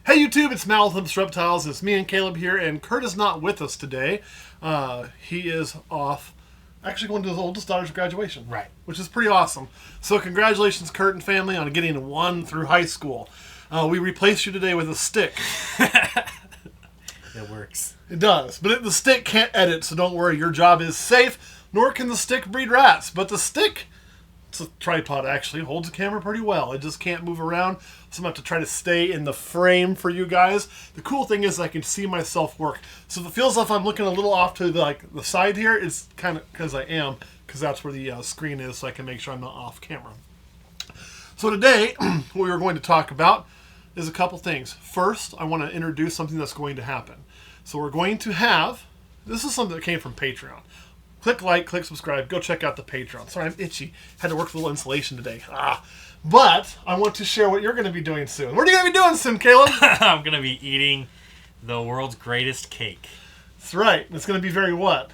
Hey YouTube, it's Mal with Olympus Reptiles. It's me and Caleb here, and Kurt is not with us today. He is off, actually going to his oldest daughter's graduation. Right. Which is pretty awesome. So congratulations, Kurt and family, on getting 1 through high school. We replaced you today with a stick. It works. It does, but the stick can't edit, so don't worry. Your job is safe, nor can the stick breed rats. But the stick, it's a tripod actually, holds the camera pretty well. It just can't move around, so I'm going to have to try to stay in the frame for you guys. The cool thing is I can see myself work. So if it feels like I'm looking a little off to the side here, it's kind of because I am, because that's where the screen is, so I can make sure I'm not off camera. So today, what we're going to talk about is a couple things. First, I want to introduce something that's going to happen. So we're going to have, this is something that came from Patreon. Click like, click subscribe, go check out the Patreon. Sorry, I'm itchy. Had to work with a little insulation today. But I want to share what you're going to be doing soon. What are you going to be doing soon, Caleb? I'm going to be eating the world's greatest cake. That's right. It's going to be very what?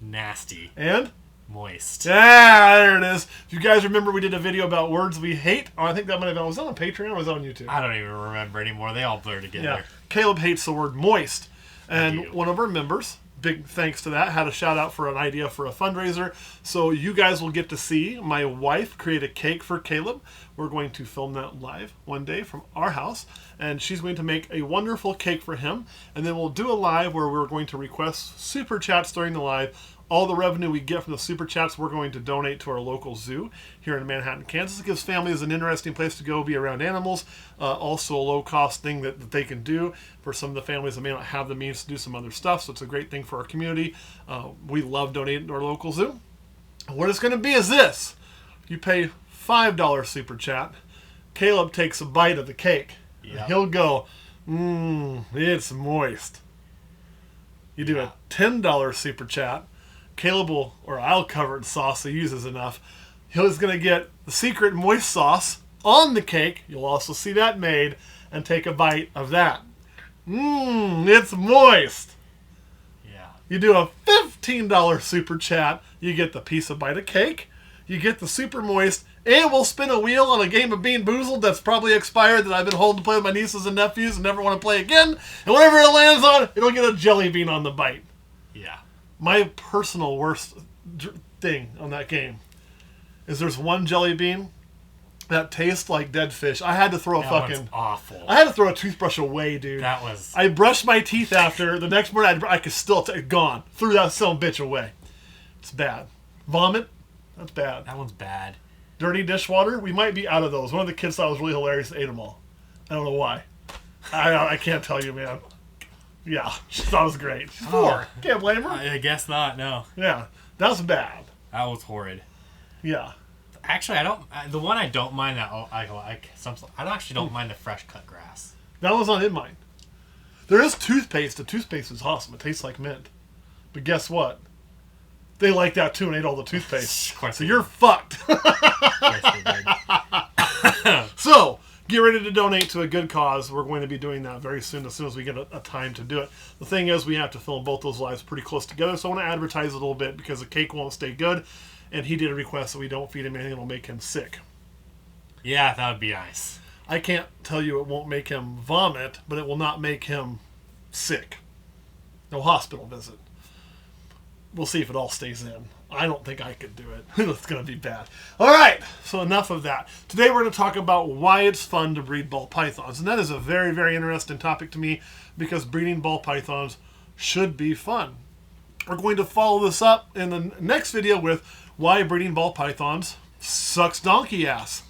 Nasty. And? Moist. Yeah, there it is. If you guys remember, we did a video about words we hate. Oh, I think that might have been, was that on Patreon or was that on YouTube? I don't even remember anymore. They all blur together. Yeah. Caleb hates the word moist. And one of our members, big thanks to that, had a shout out for an idea for a fundraiser. So you guys will get to see my wife create a cake for Caleb. We're going to film that live one day from our house. And she's going to make a wonderful cake for him. And then we'll do a live where we're going to request super chats during the live. All the revenue we get from the super chats, we're going to donate to our local zoo here in Manhattan, Kansas. It gives families an interesting place to go be around animals. Also a low-cost thing that they can do for some of the families that may not have the means to do some other stuff. So it's a great thing for our community. We love donating to our local zoo. What it's going to be is this. You pay $5 super chat. Caleb takes a bite of the cake. Yep. He'll go, it's moist. You do a $10 super chat. Caleb will, or I'll cover it in sauce so he uses enough. He's going to get the secret moist sauce on the cake. You'll also see that made and take a bite of that. It's moist. Yeah. You do a $15 super chat. You get the piece of bite of cake. You get the super moist. And we'll spin a wheel on a game of Bean Boozled that's probably expired that I've been holding to play with my nieces and nephews and never want to play again. And whatever it lands on, it'll get a jelly bean on the bite. Yeah. My personal worst thing on that game is there's one jelly bean that tastes like dead fish. I had to throw That one's awful. I had to throw a toothbrush away, dude. That was... I brushed my teeth after. The next morning, I could still... gone. Threw that son of a bitch away. It's bad. Vomit? That's bad. That one's bad. Dirty dishwater? We might be out of those. One of the kids thought it was really hilarious and ate them all. I don't know why. I can't tell you, man. Yeah, she thought it was great. She's 4. Can't blame her. I guess not, no. Yeah, that was bad. That was horrid. Yeah. Actually, the one I don't mind that I actually don't mind the fresh cut grass. That was not in mine. There is toothpaste. The toothpaste is awesome. It tastes like mint. But guess what? They like that too and ate all the toothpaste. Of course So they you're did. fucked. Of course they did. So, get ready to donate to a good cause. We're going to be doing that very soon as we get a time to do it. The thing is, we have to film both those lives pretty close together, so I want to advertise a little bit because the cake won't stay good, and he did a request that we don't feed him anything that will make him sick. Yeah, that would be nice. I can't tell you it won't make him vomit, but it will not make him sick. No hospital visit. We'll see if it all stays in. I don't think I could do it. It's going to be bad. All right, so enough of that. Today we're going to talk about why it's fun to breed ball pythons. And that is a very, very interesting topic to me because breeding ball pythons should be fun. We're going to follow this up in the next video with why breeding ball pythons sucks donkey ass.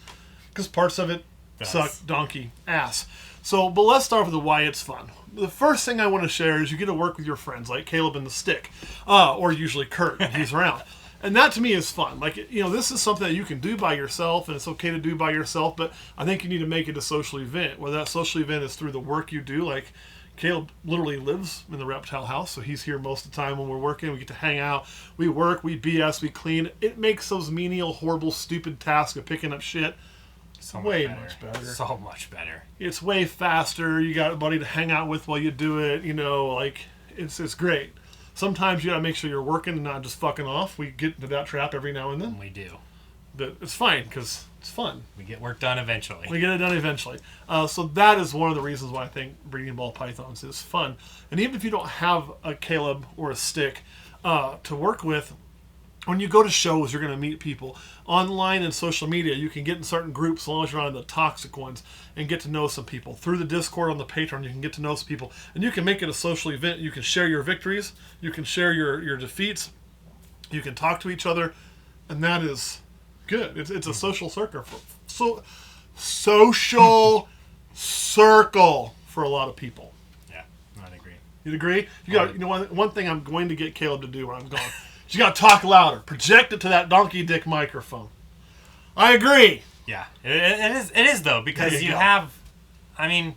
Because parts of it suck donkey ass. So, but let's start with the why it's fun. The first thing I want to share is you get to work with your friends, like Caleb and the stick, or usually Kurt when he's around. And that to me is fun. Like, this is something that you can do by yourself, and it's okay to do by yourself, but I think you need to make it a social event. Whether that social event is through the work you do, like Caleb literally lives in the reptile house, so he's here most of the time when we're working. We get to hang out, we work, we BS, we clean. It makes those menial, horrible, stupid tasks of picking up shit way much better. So much better. It's way faster. You got a buddy to hang out with while you do it. It's great. Sometimes you gotta make sure you're working and not just fucking off. We get into that trap every now and then. We do. But it's fine because it's fun. We get work done eventually. We get it done eventually. So that is one of the reasons why I think breeding ball pythons is fun. And even if you don't have a Caleb or a stick to work with, when you go to shows, you're going to meet people. Online and social media, you can get in certain groups as long as you're not in the toxic ones and get to know some people. Through the Discord on the Patreon, you can get to know some people. And you can make it a social event. You can share your victories. You can share your defeats. You can talk to each other. And that is good. It's a social circle. Social circle for a lot of people. Yeah, I'd agree. You'd agree? One thing I'm going to get Caleb to do when I'm gone. You got to talk louder. Project it to that donkey dick microphone. I agree. Yeah, it is though, because you have, I mean,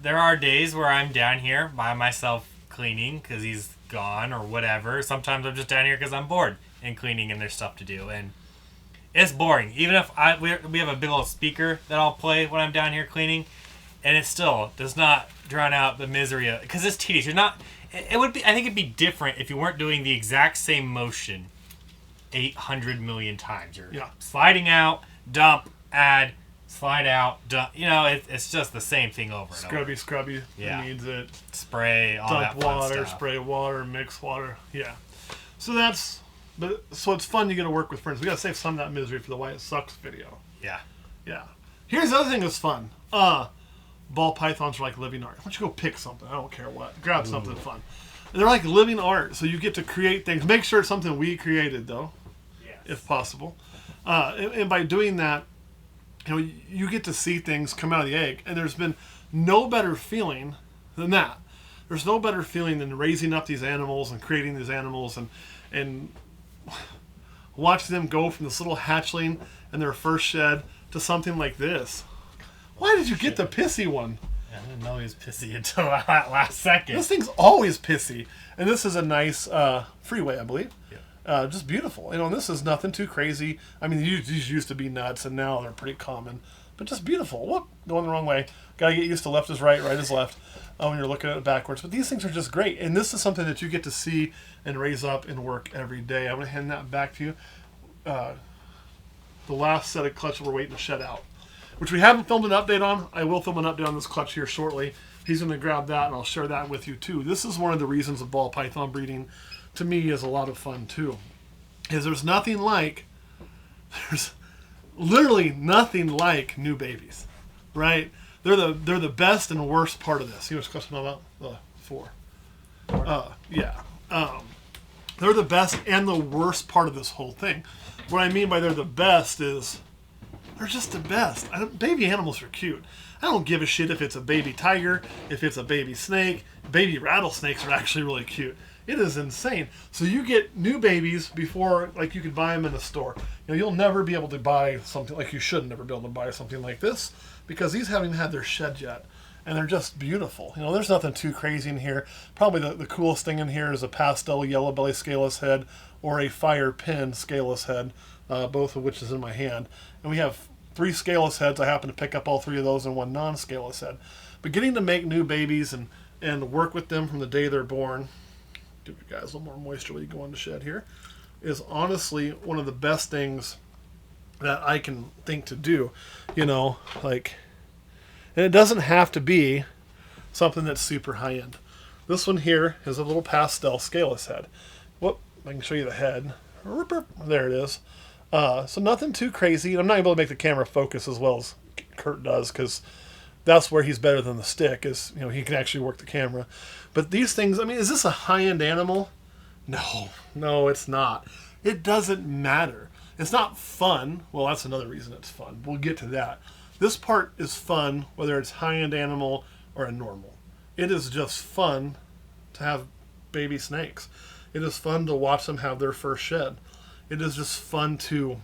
there are days where I'm down here by myself cleaning because he's gone or whatever. Sometimes I'm just down here because I'm bored and cleaning and there's stuff to do, and it's boring. Even if we have a big old speaker that I'll play when I'm down here cleaning, and it still does not drown out the misery of, because it's tedious. You're not. It would be. I think it'd be different if you weren't doing the exact same motion 800 million times. You're sliding out, dump, add, slide out, dump. It's just the same thing over and over. Scrubby. Yeah. It needs it. Spray, all dump that fun water, stuff. spray water, mix water. Yeah. So it's fun. You get to work with friends. We got to save some of that misery for the Why It Sucks video. Yeah. Yeah. Here's the other thing that's fun. Ball pythons are like living art. Why don't you go pick something? I don't care what. Grab something fun. And they're like living art, so you get to create things. Make sure it's something we created, though, if possible. And by doing that, you get to see things come out of the egg. And there's been no better feeling than that. There's no better feeling than raising up these animals and creating these animals and watching them go from this little hatchling in their first shed to something like this. Why did you get the pissy one? I didn't know he was pissy until that last second. This thing's always pissy. And this is a nice freeway, I believe. Yeah. Just beautiful. And this is nothing too crazy. I mean, these used to be nuts, and now they're pretty common. But just beautiful. Whoop, going the wrong way. Got to get used to left is right, right is left when you're looking at it backwards. But these things are just great. And this is something that you get to see and raise up and work every day. I'm going to hand that back to you. The last set of clutch we're waiting to shed out, which we haven't filmed an update on. I will film an update on this clutch here shortly. He's going to grab that, and I'll share that with you, too. This is one of the reasons of ball python breeding, to me, is a lot of fun, too. Is there's literally nothing like new babies, right? They're the best and worst part of this. You know what's question about? Four. They're the best and the worst part of this whole thing. What I mean by they're the best is they're just the best. Baby animals are cute. I don't give a shit if it's a baby tiger, if it's a baby snake. Baby rattlesnakes are actually really cute. It is insane. So you get new babies before, like, you could buy them in a store. You'll never be able to buy something, like, you should never be able to buy something like this, because these haven't even had their shed yet. And they're just beautiful. There's nothing too crazy in here. Probably the coolest thing in here is a pastel yellow belly scaleless head or a fire pin scaleless head, both of which is in my hand. And we have 3 scaleless heads. I happen to pick up all 3 of those and 1 non-scaleless head. But getting to make new babies and work with them from the day they're born, give you guys a little more moisture while you go on the shed here, is honestly one of the best things that I can think to do. And it doesn't have to be something that's super high-end. This one here is a little pastel scaleless head. Whoop, I can show you the head. There it is. So nothing too crazy. I'm not able to make the camera focus as well as Kurt does, because that's where he's better than the stick, is he can actually work the camera. But these things, is this a high-end animal? No, it's not. It doesn't matter. It's not fun. Well, that's another reason it's fun. We'll get to that. This part is fun, whether it's high-end animal or a normal. It is just fun to have baby snakes. It is fun to watch them have their first shed. It is just fun to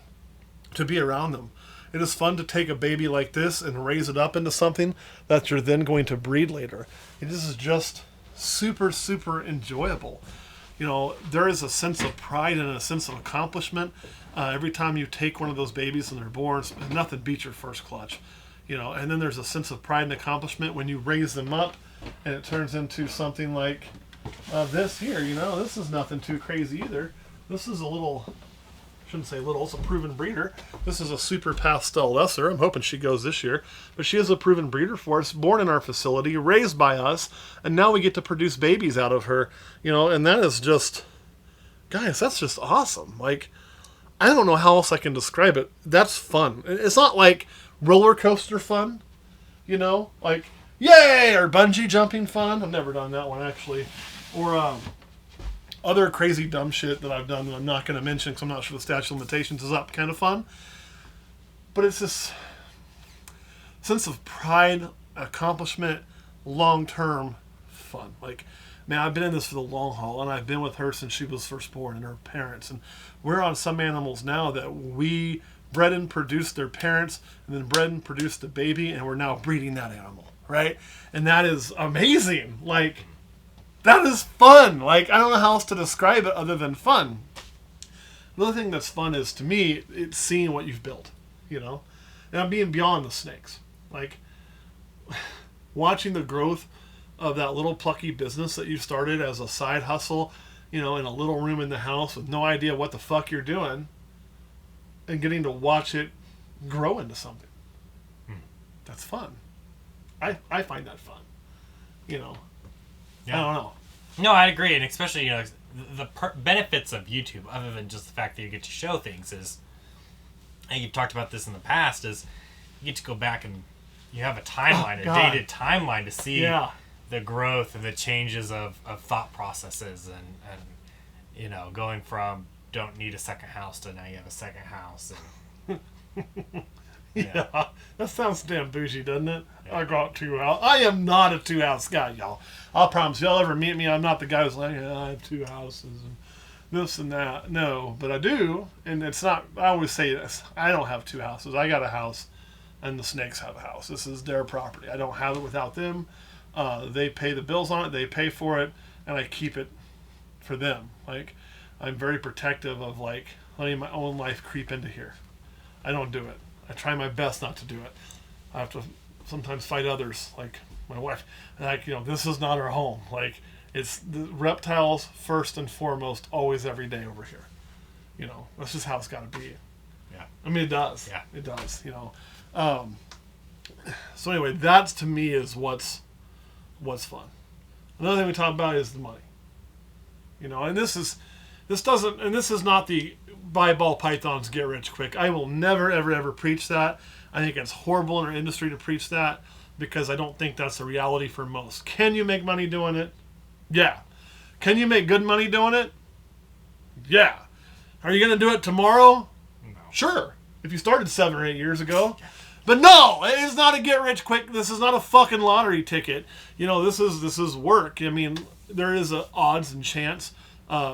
be around them. It is fun to take a baby like this and raise it up into something that you're then going to breed later. It is just super, super enjoyable. There is a sense of pride and a sense of accomplishment every time you take one of those babies and they're born. Nothing beats your first clutch. And then there's a sense of pride and accomplishment when you raise them up and it turns into something like this here. This is nothing too crazy either. This is a little shouldn't say little, it's a proven breeder. This is a super pastel lesser. I'm hoping she goes this year. But she is a proven breeder for us, born in our facility, raised by us, and now we get to produce babies out of her. And that is just, guys, that's just awesome. Like, I don't know how else I can describe it. That's fun. It's not like roller coaster fun, like, yay, or bungee jumping fun. I've never done that one, actually. Or other crazy dumb shit that I've done that I'm not going to mention because I'm not sure the statute of limitations is up kind of fun. But it's this sense of pride, accomplishment, long-term fun. Like, man, I've been in this for the long haul, and I've been with her since she was first born and her parents. And we're on some animals now that we bred and produced their parents, and then bred and produced the baby, and we're now breeding that animal, right? And that is amazing. Like, that is fun. Like, I don't know how else to describe it other than fun. Another thing that's fun is, to me, it's seeing what you've built, And I'm being beyond the snakes. Like, watching the growth of that little plucky business that you started as a side hustle, in a little room in the house with no idea what the fuck you're doing, and getting to watch it grow into something. That's fun. I find that fun. Yeah. I don't know. No, I agree, and especially the benefits of YouTube, other than just the fact that you get to show things, is, and you've talked about this in the past, is you get to go back and you have a timeline, a dated timeline to see the growth and the changes of thought processes, and going from don't need a second house to now you have a second house. And, yeah, that sounds damn bougie, doesn't it? Yeah. I got 2 houses. I am not a 2-house guy, y'all. I'll promise y'all ever meet me, I'm not the guy who's like, I have 2 houses and this and that. No, but I do, and it's not. I always say this: I don't have 2 houses. I got a house, and the snakes have a house. This is their property. I don't have it without them. They pay the bills on it. They pay for it, and I keep it for them. Like, I'm very protective of letting my own life creep into here. I don't do it. I try my best not to do it. I have to sometimes fight others, like my wife. Like, this is not our home. Like, it's the reptiles first and foremost, always, every day over here. That's just how it's got to be. Yeah. I mean, it does. Yeah. It does. So anyway, that to me is what's fun. Another thing we talk about is the money. And this is not the buy ball pythons, get rich quick. I will never, ever, ever preach that. I think it's horrible in our industry to preach that, because I don't think that's the reality for most. Can you make money doing it? Yeah. Can you make good money doing it? Yeah. Are you going to do it tomorrow? No. Sure. If you started 7 or 8 years ago. But no, it is not a get rich quick. This is not a fucking lottery ticket. This is work. I mean, there is odds and chance.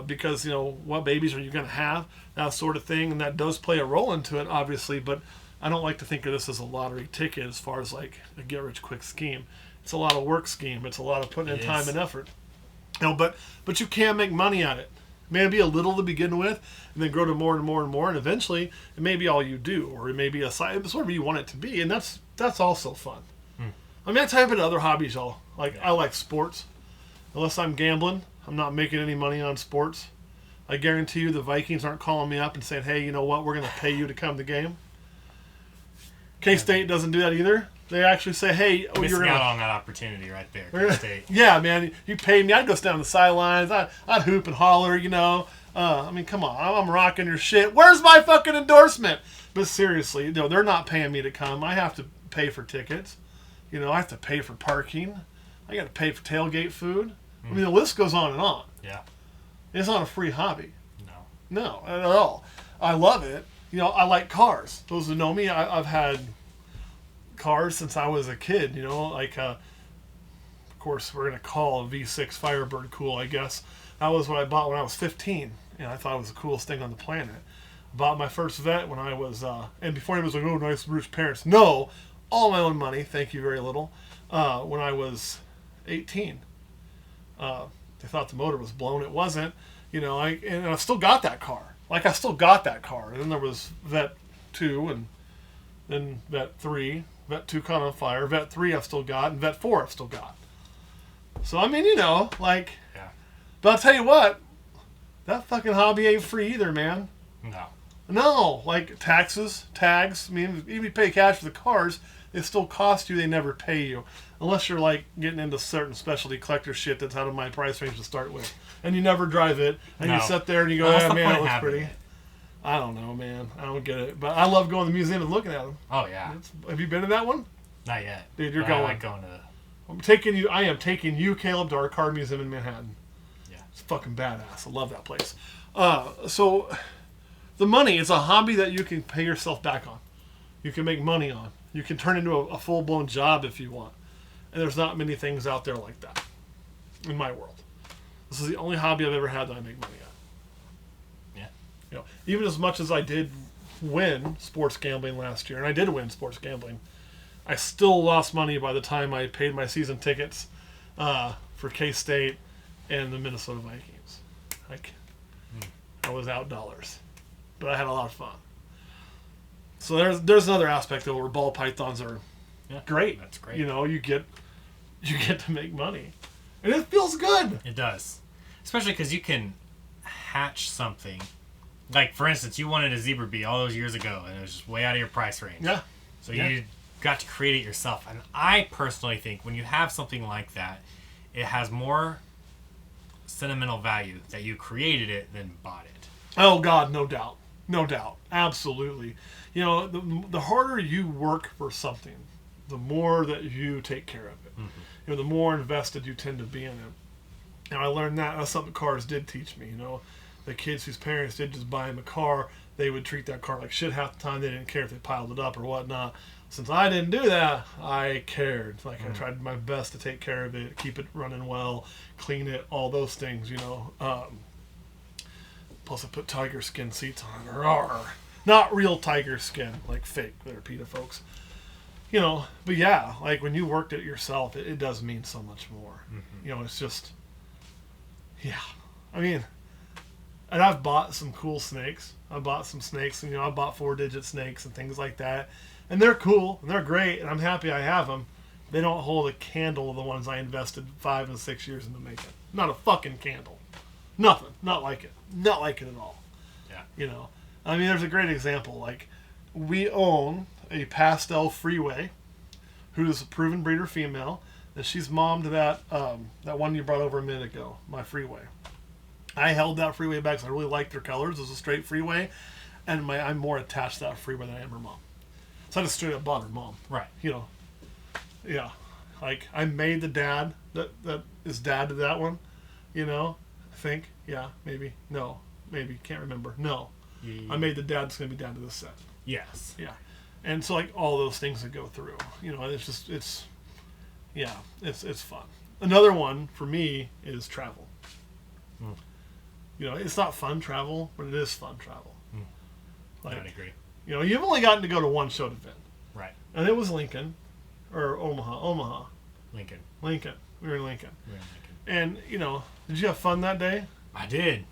Because, what babies are you going to have, that sort of thing, and that does play a role into it, obviously, but I don't like to think of this as a lottery ticket as far as, like, a get-rich-quick scheme. It's a lot of work scheme. It's a lot of putting in time and effort. But you can make money at it. Maybe a little to begin with, and then grow to more and more and more, and eventually, it may be all you do, or it may be a side, it's whatever you want it to be, and that's also fun. I mean, I type into other hobbies, y'all. Like, I like sports. Unless I'm gambling, I'm not making any money on sports. I guarantee you the Vikings aren't calling me up and saying, hey, you know what, we're going to pay you to come to the game. K-State doesn't do that either. They actually say, hey, you're missing out on that opportunity right there, K-State. Yeah, man, you paid me. I'd go stand on the sidelines. I'd hoop and holler, I mean, come on, I'm rocking your shit. Where's my fucking endorsement? But seriously, they're not paying me to come. I have to pay for tickets. I have to pay for parking. I got to pay for tailgate food. I mean, the list goes on and on. Yeah. It's not a free hobby. No. No, at all. I love it. I like cars. Those who know me, I've had cars since I was a kid, of course, we're going to call a V6 Firebird cool, I guess. That was what I bought when I was 15. I thought it was the coolest thing on the planet. Bought my first vet when I was, and before he was like, oh, nice, rich parents. No, all my own money, thank you very little, when I was 18. They thought the motor was blown. It wasn't. And I've still got that car. I still got that car. And then there was Vet 2 and then Vet 3. Vet 2 caught on fire. Vet 3 I've still got. And Vet 4 I've still got. So, I mean, Yeah. But I'll tell you what. That fucking hobby ain't free either, man. No. No, like taxes, tags. I mean, even if you pay cash for the cars, they still cost you. They never pay you. Unless you're like getting into certain specialty collector shit that's out of my price range to start with. And you never drive it. And you sit there and you go, What's oh, the man, point it looks having pretty. it? I don't know, man. I don't get it. But I love going to the museum and looking at them. Oh, yeah. Have you been to that one? Not yet. Dude, you're But going. I like going to the... I am taking you, Caleb, to our car museum in Manhattan. Yeah. It's fucking badass. I love that place. So, the money, it's a hobby that you can pay yourself back on. You can make money on. You can turn into a full-blown job if you want. And there's not many things out there like that in my world. This is the only hobby I've ever had that I make money at. Yeah. You know, even as much as I did win sports gambling last year, and I did win sports gambling, I still lost money by the time I paid my season tickets for K-State and the Minnesota Vikings. Like, I was out dollars. But I had a lot of fun. So there's another aspect of it where ball pythons are great. That's great. You know, you get to make money. And it feels good. It does. Especially because you can hatch something. Like, for instance, you wanted a zebra bee all those years ago, and it was just way out of your price range. Yeah. So you got to create it yourself. And I personally think when you have something like that, it has more sentimental value that you created it than bought it. Oh, God, no doubt. No doubt. Absolutely. You know, the harder you work for something, the more that you take care of it. Mm-hmm. You know, the more invested you tend to be in it. And I learned that's something cars did teach me. You know, the kids whose parents did just buy them a car, they would treat that car like shit half the time. They didn't care if they piled it up or whatnot. Since I didn't do that, I cared. Like, I tried my best to take care of it, keep it running well, clean it, all those things, you know. Plus I put tiger skin seats on it. Rawr. Not real tiger skin, like fake. They're PETA folks. You know, but yeah, like when you worked it yourself, it does mean so much more. Mm-hmm. You know, it's just, yeah. I mean, and I've bought some cool snakes. I bought some snakes, and, you know, I bought 4-digit snakes and things like that. And they're cool, and they're great, and I'm happy I have them. They don't hold a candle to the ones I invested 5 and 6 years into making. Not a fucking candle. Nothing. Not like it. Not like it at all. Yeah. You know, I mean, there's a great example. Like, we own a pastel freeway, who's a proven breeder female, and she's mom to that one you brought over a minute ago, my freeway. I held that freeway back because I really liked her colors. It was a straight freeway, and I'm more attached to that freeway than I am her mom. So I just straight up bought her mom. Right. You know, yeah. Like, I made the dad that is dad to that one, you know. I think, yeah, maybe, no, maybe, can't remember, no. I made the dad that's going to be dad to this set. Yes. Yeah. And so, like, all those things that go through, you know, it's just, it's fun. Another one for me is travel. You know, it's not fun travel, but it is fun travel. Like, I agree. You know, you've only gotten to go to one show event. Right. And it was Lincoln, or Omaha. Lincoln. We were in Lincoln. Lincoln. And, you know, did you have fun that day? I did.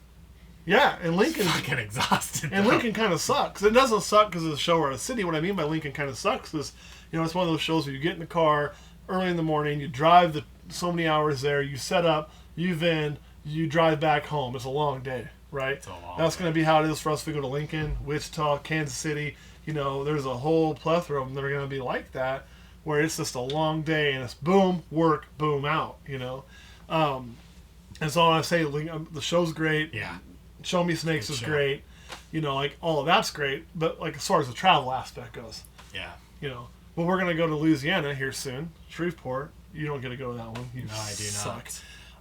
Yeah, and Lincoln... Fucking exhausted. And Lincoln kind of sucks. It doesn't suck because of the show or the city. What I mean by Lincoln kind of sucks is, you know, it's one of those shows where you get in the car early in the morning, you drive so many hours there, you set up, you vend, you drive back home. It's a long day, right? That's going to be how it is for us if we go to Lincoln, Wichita, Kansas City. You know, there's a whole plethora of them that are going to be like that, where it's just a long day and it's boom, work, boom, out, you know. And so I say the show's great. Yeah. Show Me Snakes is great. You know, like, all of that's great. But, like, as far as the travel aspect goes. Yeah. You know, well, we're going to go to Louisiana here soon. Shreveport. You don't get to go to that one. No, I do suck.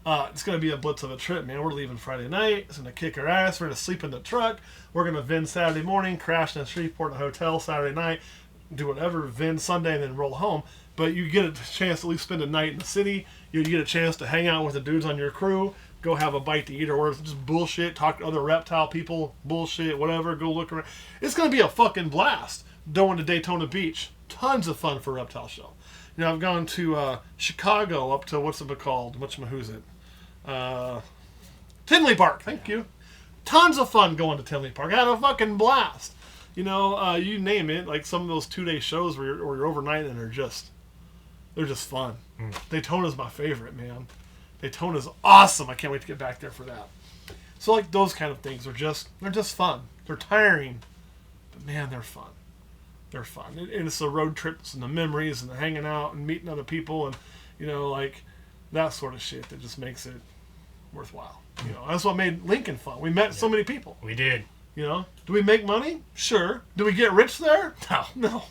not. It's going to be a blitz of a trip, man. We're leaving Friday night. It's going to kick our ass. We're going to sleep in the truck. We're going to vend Saturday morning, crash in Shreveport in a hotel Saturday night, do whatever, vend Sunday, and then roll home. But you get a chance to at least spend a night in the city. You get a chance to hang out with the dudes on your crew, go have a bite to eat, or just bullshit, talk to other reptile people, bullshit, whatever, go look around. It's going to be a fucking blast going to Daytona Beach. Tons of fun for a reptile show. You know, I've gone to Chicago up to, what's it called? Who's it? Tinley Park, thank you. Tons of fun going to Tinley Park. I had a fucking blast. You know, you name it, like some of those 2-day shows where you're overnight and they're just fun. Daytona's my favorite, man. Daytona's awesome. I can't wait to get back there for that. So, like, those kind of things they're just fun. They're tiring, man, they're fun. They're fun. And it's the road trips and the memories and the hanging out and meeting other people and, like that sort of shit that just makes it worthwhile. That's what made Lincoln fun. We met so many people. We did. Do we make money? Sure. Do we get rich there? No.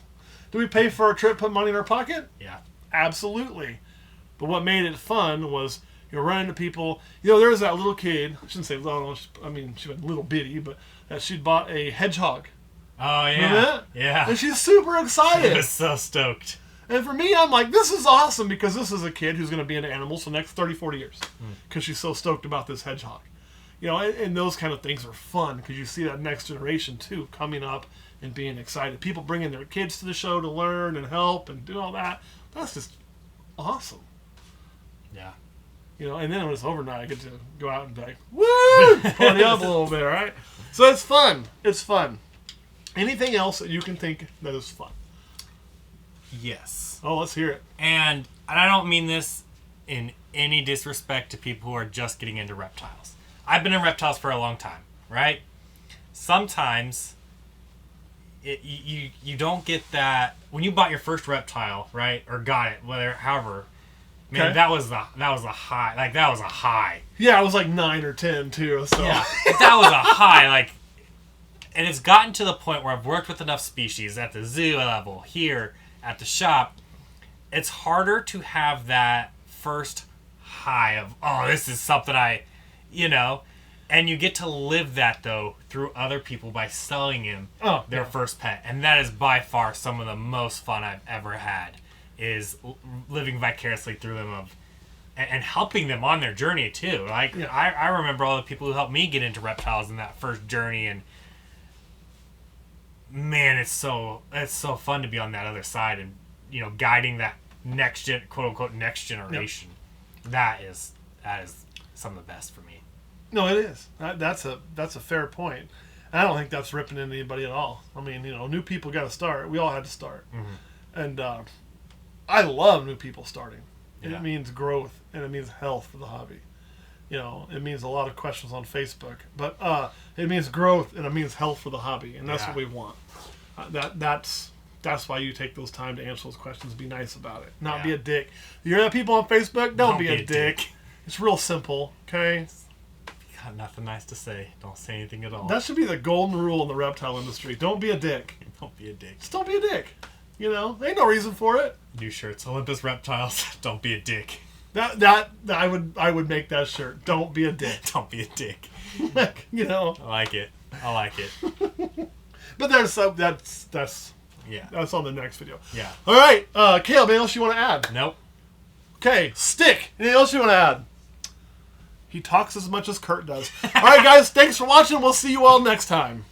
Do we pay for our trip, put money in our pocket? Yeah. Absolutely. But what made it fun was running into people. There was that little kid. I shouldn't say little. I mean, she was little bitty, but that she'd bought a hedgehog. Oh, yeah. Remember that? Yeah. And she's super excited. She was so stoked. And for me, I'm like, this is awesome because this is a kid who's going to be into animals for the next 30, 40 years because she's so stoked about this hedgehog. And those kind of things are fun because you see that next generation, too, coming up and being excited. People bringing their kids to the show to learn and help and do all that. That's just awesome. Yeah. And then when it's over now, I get to go out and be like, woo! Party up a little bit, right? So it's fun. It's fun. Anything else that you can think that is fun? Yes. Oh, let's hear it. And I don't mean this in any disrespect to people who are just getting into reptiles. I've been in reptiles for a long time, right? Sometimes you don't get that when you bought your first reptile, right? Or got it, however. Man, that was a high. Like, that was a high. Yeah, I was like 9 or 10, too. So. Yeah, that was a high. Like, and it's gotten to the point where I've worked with enough species at the zoo level, here, at the shop. It's harder to have that first high of, oh, this is something and you get to live that, though, through other people by selling him their first pet. And that is by far some of the most fun I've ever had. Is living vicariously through them and helping them on their journey too. Like I remember all the people who helped me get into reptiles in that first journey, and man, it's so fun to be on that other side and guiding that quote unquote next generation. Yep. That is some of the best for me. No, it is. That's a fair point. And I don't think that's ripping into anybody at all. I mean, new people got to start. We all had to start, and I love new people starting. Yeah. It means growth and it means health for the hobby. It means a lot of questions on Facebook, but it means growth and it means health for the hobby, and that's what we want. That's why you take those time to answer those questions. Be nice about it, not be a dick. You hear that, people on Facebook? Don't be a dick. It's real simple, okay? Got nothing nice to say. Don't say anything at all. That should be the golden rule in the reptile industry. Don't be a dick. Don't be a dick. Just don't be a dick. Ain't no reason for it. New shirts, Olympus Reptiles. Don't be a dick. That I would make that shirt. Don't be a dick. Don't be a dick. I like it. But that's on the next video. Yeah. All right, Caleb, anything else you want to add? Nope. Okay, Stick. Anything else you want to add? He talks as much as Kurt does. All right, guys, thanks for watching. We'll see you all next time.